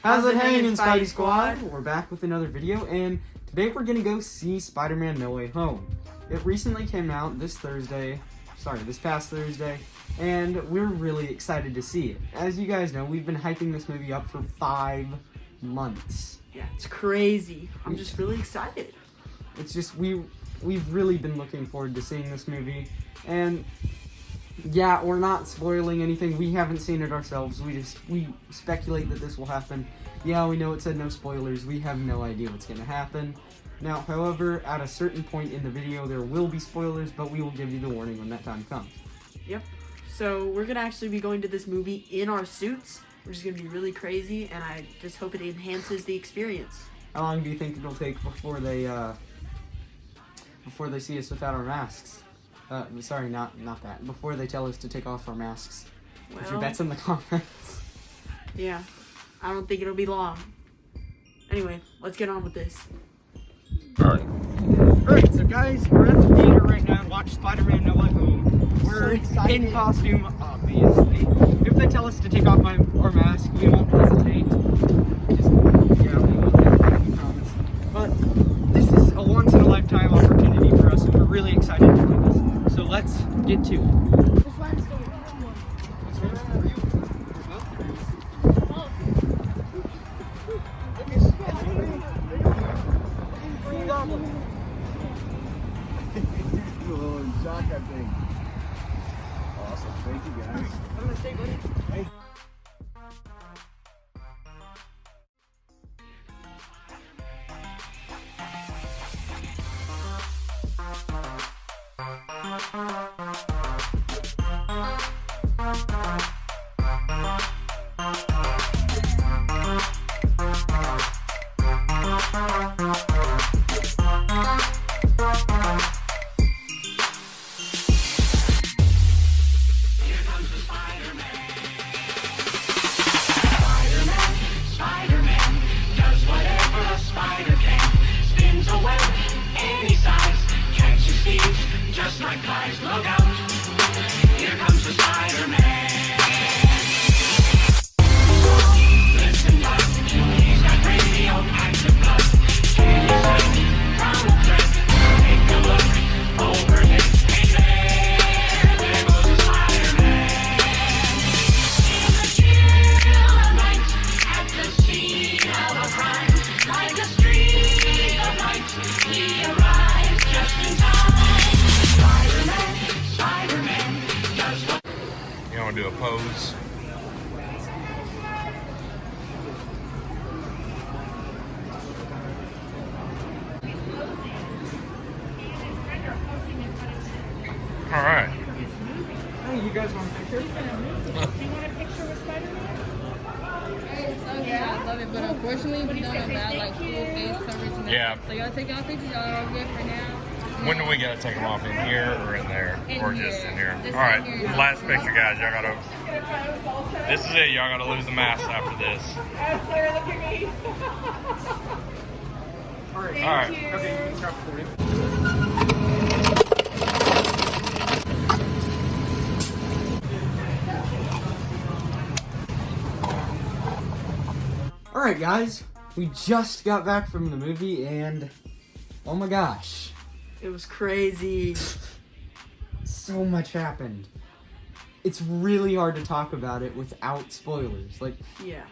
How's it hanging, Spidey Squad? We're back with another video, and today we're gonna go see Spider-Man No Way Home. It recently came out this past Thursday, and we're really excited to see it. As you guys know, we've been hyping this movie up for 5 months. Yeah, it's crazy. I'm just really excited. It's just, we've really been looking forward to seeing this movie, and yeah, we're not spoiling anything. We haven't seen it ourselves. We speculate that this will happen. Yeah, we know it said no spoilers. We have no idea what's going to happen. Now, however, at a certain point in the video, there will be spoilers, but we will give you the warning when that time comes. Yep. So we're going to actually be going to this movie in our suits, which is going to be really crazy, and I just hope it enhances the experience. How long do you think it'll take before they see us without our masks? Sorry, not that. Before they tell us to take off our masks. Put your bets in the comments. Yeah, I don't think it'll be long. Anyway, let's get on with this. Alright, so guys, we're at the theater right now and watch Spider-Man No Way Home. We're in costume, obviously. If they tell us to take off our mask, we won't hesitate. We promise. But this is a once-in-a-lifetime opportunity for us, and we're really excited to do this. So let's get to it. I think. Awesome. Thank you, guys. I'm gonna stay with it. Hey. Just like flies, look out! Here comes the Spider-Man. Listen up, he's got radioactive blood. Can you sense from the threat? Take a look over his head. There goes the Spider-Man. In the chill of night, at the scene of a crime, like a streak of light, he arrives just in time. You want to do a pose? All right. Hey, you guys want a picture? Do you want a picture with Spider-Man? Yeah, I love it, but unfortunately we don't allow like full face coverage now. Yeah. So y'all take y'all pictures, y'all are good for now. When do we gotta take them off? In here or in there? Or just in here? Just All right. in here. Last picture, guys. Y'all gotta. This is it. Y'all gotta lose the mask after this. Claire, look at me. All right. All right. Okay, you can stop recording. Alright guys, we just got back from the movie and oh my gosh. It was crazy. So much happened. It's really hard to talk about it without spoilers. Like, Yeah.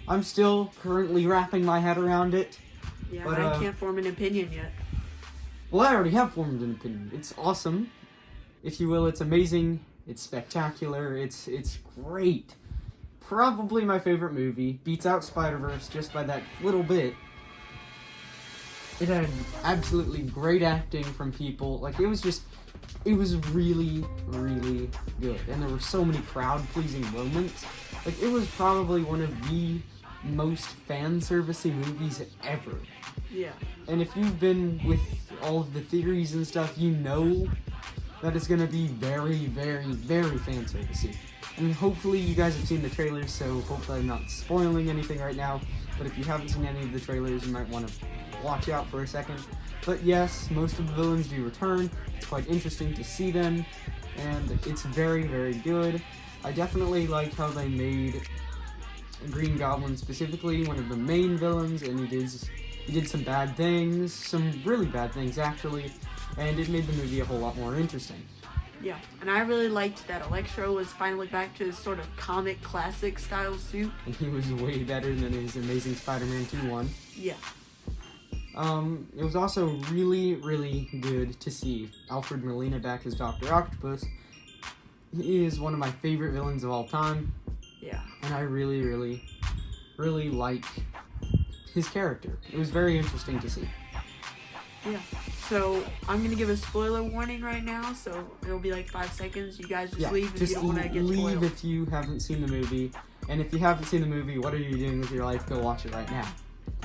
I'm still currently wrapping my head around it. Yeah, But, I can't form an opinion yet. Well, I already have formed an opinion. It's awesome, if you will. It's amazing. It's spectacular. It's great. Probably my favorite movie. Beats out Spider-Verse just by that little bit. It had absolutely great acting from people. Like, it was really, really good. And there were so many crowd-pleasing moments. Like, it was probably one of the most fan-servicey movies ever. Yeah. And if you've been with all of the theories and stuff, you know that it's gonna be very, very, very fan-servicey. And hopefully you guys have seen the trailers, so hopefully I'm not spoiling anything right now. But if you haven't seen any of the trailers, you might want to watch out for a second. But yes, most of the villains do return. It's quite interesting to see them, and it's very, very good. I definitely like how they made Green Goblin specifically, one of the main villains, and he did some bad things, some really bad things actually, and it made the movie a whole lot more interesting. Yeah, and I really liked that Electro was finally back to his sort of comic classic style suit. And he was way better than his Amazing Spider-Man 2 one. Yeah. It was also really, really good to see Alfred Molina back as Dr. Octopus. He is one of my favorite villains of all time. Yeah. And I really, really, really like his character. It was very interesting to see. Yeah. So I'm going to give a spoiler warning right now, so it'll be like 5 seconds. You guys just leave if you don't want to get leave spoiled. if you haven't seen the movie. And if you haven't seen the movie, what are you doing with your life? Go watch it right now.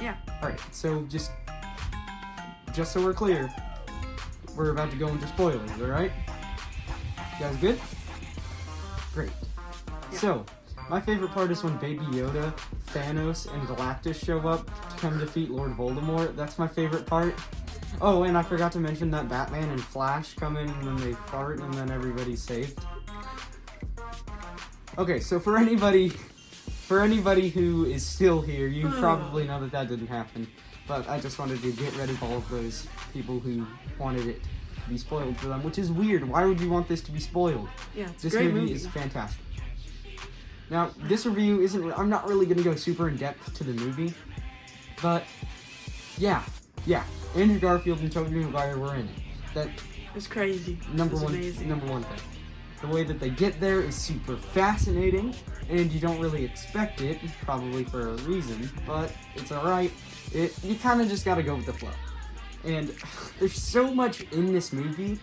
Yeah. Alright, so just so we're clear, we're about to go into spoilers, alright? You guys good? Great. Yeah. So, my favorite part is when Baby Yoda, Thanos, and Galactus show up to come defeat Lord Voldemort. That's my favorite part. Oh, and I forgot to mention that Batman and Flash come in when they fart and then everybody's saved. Okay, so for anybody who is still here, you probably know that didn't happen. But I just wanted to get rid of all of those people who wanted it to be spoiled for them, which is weird. Why would you want this to be spoiled? Yeah, it's This a great movie movie. is fantastic. Now, this review isn't... I'm not really going to go super in-depth to the movie, but yeah. Andrew Garfield and Tobey Maguire were in it. That It's crazy. number It's one amazing. thing. The way that they get there is super fascinating, and you don't really expect it, probably for a reason, but it's alright. You kind of just gotta go with the flow. And there's so much in this movie,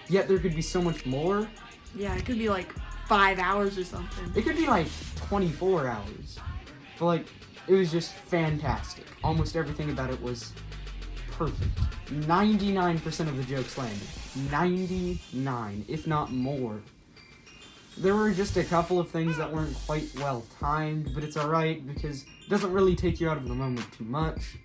yet there could be so much more. Yeah, it could be like 5 hours or something. It could be like 24 hours. But like, it was just fantastic. Almost everything about it was perfect. 99% of the jokes landed. 99, if not more. There were just a couple of things that weren't quite well timed, but it's alright because it doesn't really take you out of the moment too much.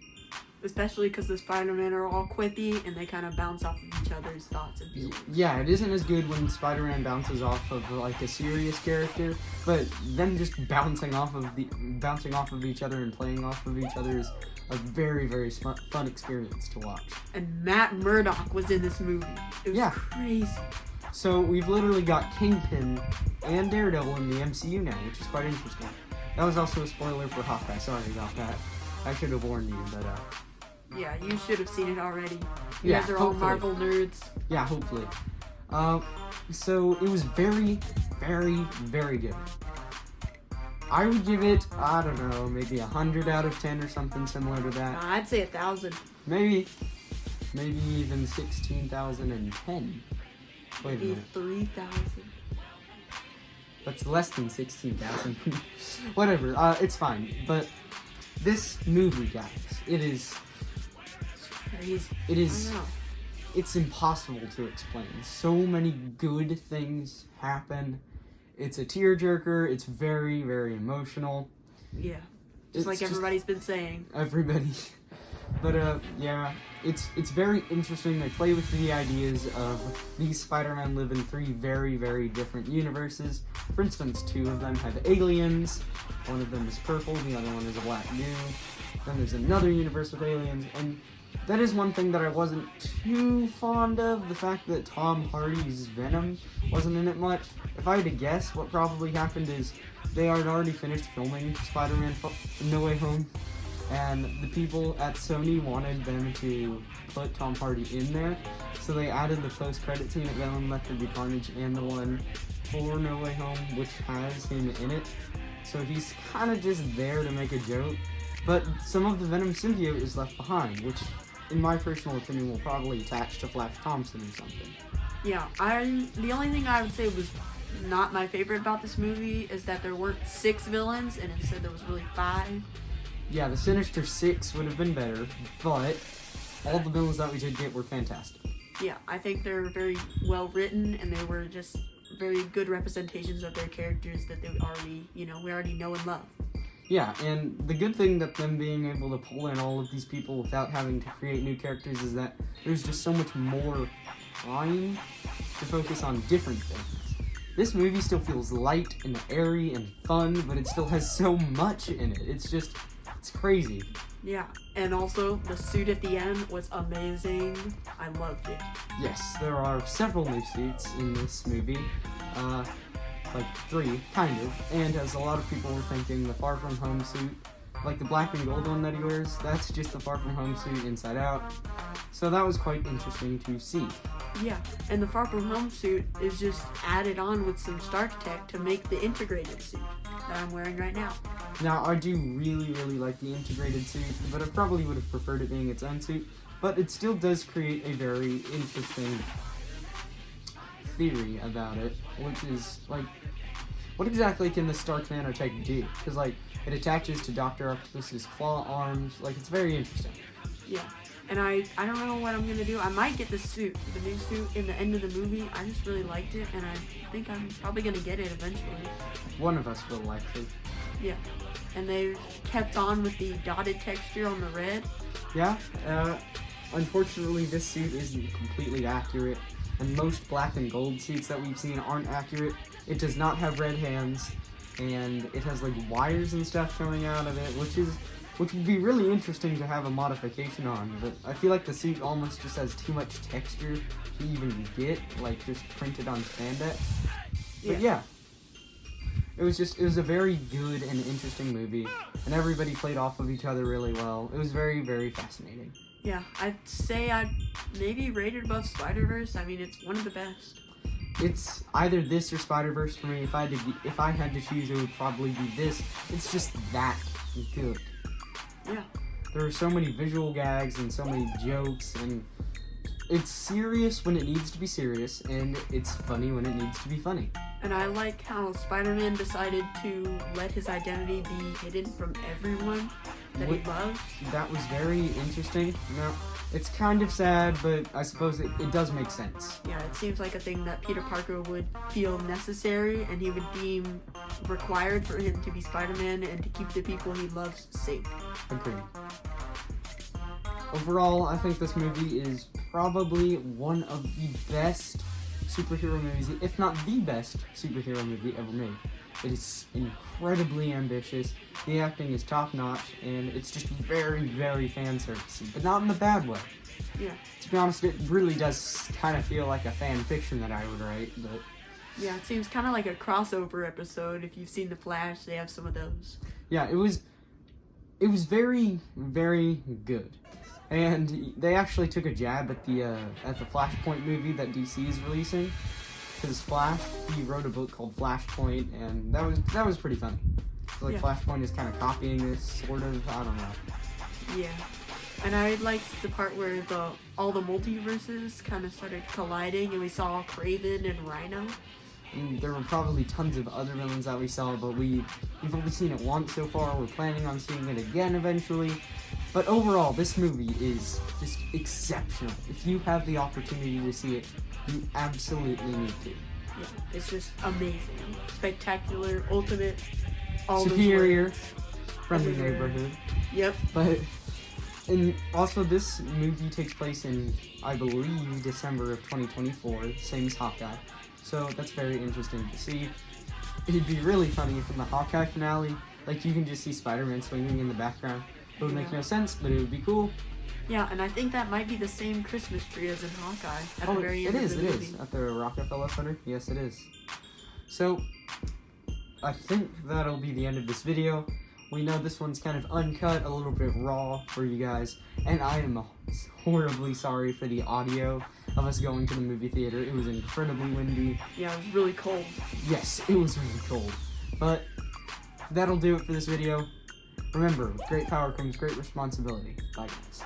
Especially because the Spider-Man are all quippy and they kind of bounce off of each other's thoughts and feelings. Yeah, it isn't as good when Spider-Man bounces off of like a serious character, but them just bouncing off of each other and playing off of each other is a very, very fun experience to watch. And Matt Murdock was in this movie. It was Yeah. crazy. So we've literally got Kingpin and Daredevil in the MCU now, which is quite interesting. That was also a spoiler for Hawkeye. Sorry about that. I should have warned you, but Yeah, you should have seen it already. You Yeah, guys are all hopefully. Marvel nerds. yeah, hopefully. So it was very, very, very good. I would give it, I don't know, maybe 100 out of 10 or something similar to that. I'd say 1,000. Maybe even 16,010. Wait a Maybe minute. 3,000. That's less than 16,000. Whatever, it's fine. But this movie, guys, it is, Crazy. I know. it's impossible to explain. So many good things happen. It's a tearjerker. It's very, very emotional. Yeah. It's Just like just- everybody's been saying. Everybody. But, yeah, it's very interesting. They play with the ideas of these Spider-Man live in 3 very, very different universes. For instance, 2 of them have aliens. One of them is purple, the other one is a black goo. Then there's another universe with aliens, and that is one thing that I wasn't too fond of, the fact that Tom Hardy's Venom wasn't in it much. If I had to guess, what probably happened is they had already finished filming Spider-Man No Way Home, and the people at Sony wanted them to put Tom Hardy in there, so they added the post-credit scene at Venom Let There Be Carnage and the one for No Way Home, which has him in it. So he's kind of just there to make a joke, but some of the Venom symbiote is left behind, which, in my personal opinion, will probably attach to Flash Thompson or something. Yeah, the only thing I would say was not my favorite about this movie is that there weren't 6 villains, and instead there was really 5. Yeah, the Sinister Six would have been better, but all the villains that we did get were fantastic. Yeah, I think they're very well written, and they were just very good representations of their characters that we already know and love. Yeah, and the good thing that them being able to pull in all of these people without having to create new characters is that there's just so much more time to focus on different things. this movie still feels light and airy and fun, but it still has so much in it. It's crazy. Yeah, and also the suit at the end was amazing. I loved it. Yes, there are several new suits in this movie. Like 3, kind of. And as a lot of people were thinking, the Far From Home suit, like the black and gold one that he wears, that's just the Far From Home suit inside out. So that was quite interesting to see. Yeah, and the Far From Home suit is just added on with some Stark tech to make the integrated suit that I'm wearing right now. Now, I do really, really like the integrated suit, but I probably would have preferred it being its own suit. But it still does create a very interesting theory about it, which is, like, what exactly can the Stark nanotech do? Because, like, it attaches to Dr. Octopus's claw arms. Like, it's very interesting. Yeah, and I don't know what I'm gonna do. I might get the suit, the new suit, in the end of the movie. I just really liked it, and I think I'm probably gonna get it eventually. One of us will likely. Yeah, and they've kept on with the dotted texture on the red. Yeah, unfortunately this suit isn't completely accurate, and most black and gold suits that we've seen aren't accurate. It does not have red hands, and it has like wires and stuff coming out of it, which would be really interesting to have a modification on, but I feel like the suit almost just has too much texture to even get, like, just printed on spandex. But yeah. It was a very good and interesting movie, and everybody played off of each other really well. It was very, very fascinating. Yeah, I'd say I'd maybe rate it above Spider-Verse. I mean, it's one of the best. It's either this or Spider-Verse for me. If I had to choose, it would probably be this. It's just that good. Yeah. There are so many visual gags and so many jokes, and it's serious when it needs to be serious, and it's funny when it needs to be funny. And I like how Spider-Man decided to let his identity be hidden from everyone that he loves. That was very interesting. Now, it's kind of sad, but I suppose it does make sense. Yeah, it seems like a thing that Peter Parker would feel necessary, and he would deem required for him to be Spider-Man and to keep the people he loves safe. Agreed. Overall, I think this movie is probably one of the best superhero movies, if not the best superhero movie ever made. It is incredibly ambitious, the acting is top-notch, and it's just very, very fan-servicey, but not in the bad way. Yeah. To be honest, it really does kind of feel like a fan fiction that I would write, but... Yeah, it seems kind of like a crossover episode. If you've seen The Flash, they have some of those. Yeah, it was very, very good. And they actually took a jab at the Flashpoint movie that DC is releasing. Because Flash, he wrote a book called Flashpoint, and that was pretty funny. Like, yeah. Flashpoint is kind of copying this, sort of. I don't know. Yeah, and I liked the part where all the multiverses kind of started colliding, and we saw Kraven and Rhino. And there were probably tons of other villains that we saw, but we've only seen it once so far. We're planning on seeing it again eventually. But overall, this movie is just exceptional. If you have the opportunity to see it, you absolutely need to. Yeah, it's just amazing, spectacular, ultimate, all superior, those words. friendly Everywhere. neighborhood. Yep. But and also this movie takes place in, I believe, December of 2024, same as Hawkeye. So that's very interesting to see. It'd be really funny if in the Hawkeye finale, like, you can just see Spider-Man swinging in the background. It would make no sense, but it would be cool. Yeah, and I think that might be the same Christmas tree as in Hawkeye at the very end of the movie. It is. At the Rockefeller Center? Yes, it is. So, I think that'll be the end of this video. We know this one's kind of uncut, a little bit raw for you guys, and I am horribly sorry for the audio of us going to the movie theater. It was incredibly windy. Yeah, it was really cold. Yes, it was really cold. But that'll do it for this video. Remember, with great power comes great responsibility. Bye, guys.